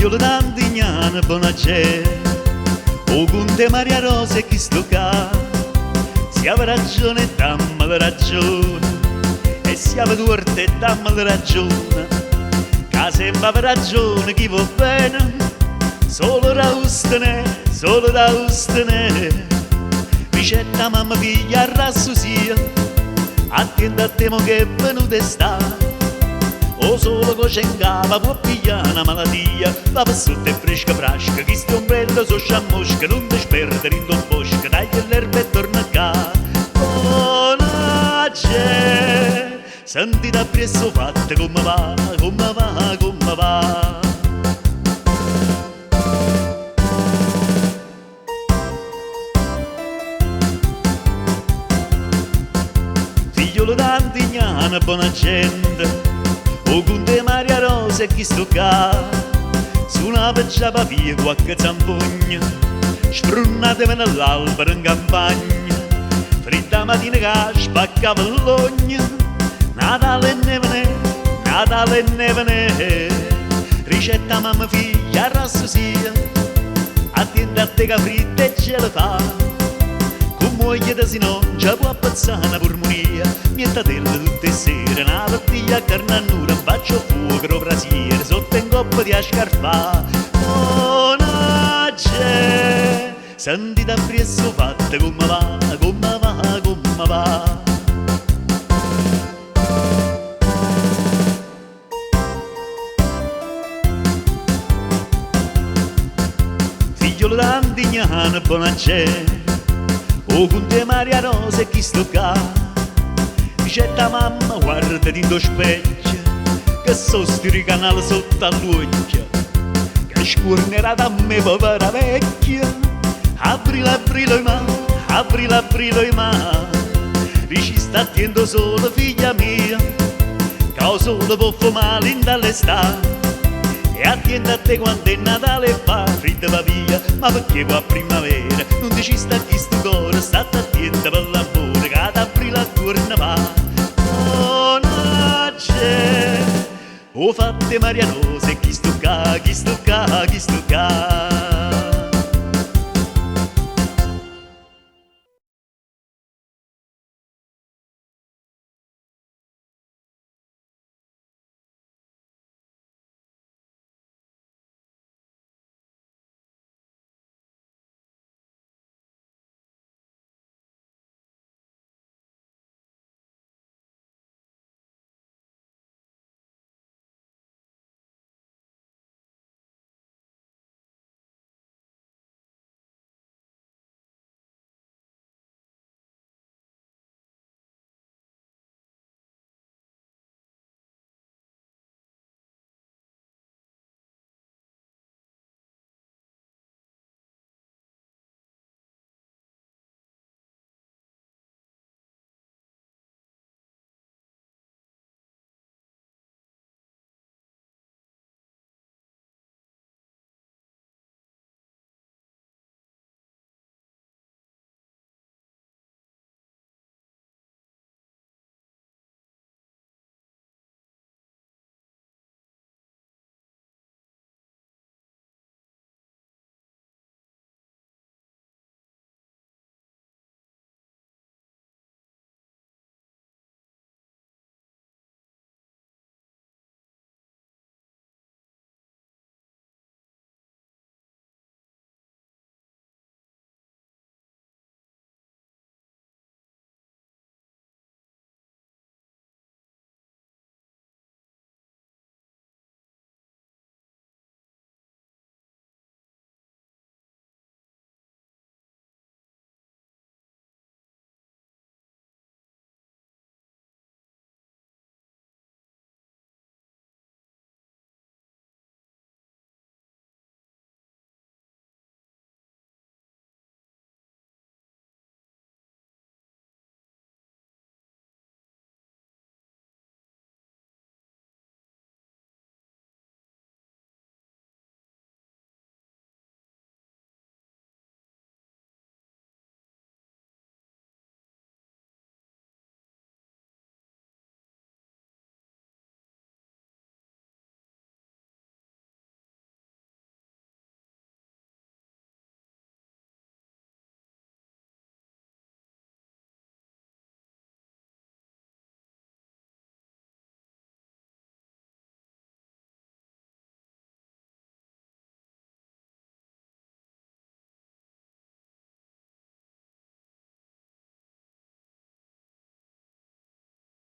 Figliolo d'Antignano, buona gente, o conte Maria Rosa e chi sto qua. Si aveva ragione, dammi la ragione, e si aveva torto, dammi la ragione, che sempre aveva ragione chi va bene, solo da ustene. Ricetta mamma figlia a rassusia, attenta a te mo che è venuta e sta, o solo che c'engava può pigliare una malattia, la sotto è fresca frasca, chi sti ombrello so sciamosca, non ti sperdere in tuo bosco, taglia l'erba e torna a casa. Buona gente, sentite appresso fatte come va, come va, come va. Figliolo d'Antignano, buona gente, o conte Maria Rosa e chi sto qua. Suonava già via qualche zampogna, sprunnatevi nell'albero in campagna, fritta mattina che spaccava l'ogna. Natale e neve, ricetta mamma figlia a rassusia, attenta a te che fritta e ce la fa, con moglie da si non ci può appazzare una pulmonia, nientatelle tutte sere, una bottiglia a carne a nura, faccio fuoco lo brasiere, sotto in coppa di scarpa. Buona gente, sentite appresso fatte come va, come va, come va. Figliolo d'Antignano, buona gente, o conte Maria Rosa e chi sto qua. Ricetta mamma, guardati in tuo specchio, che so sti canali sotto all'occhio, che scornerà da me povera vecchia. Aprila i ma, dici sta attento solo figlia mia, che ho solo può fumare in dall'estate, e attenta a te quando è Natale e fa freddo va via, ma perché qua a primavera non ti ci sta chi sto cuore, state attenta per l'amore che ad aprile a torna va. Buona gente, o fatte Maria Rosa e chi sto qua, chi sto qua, chi sto qua.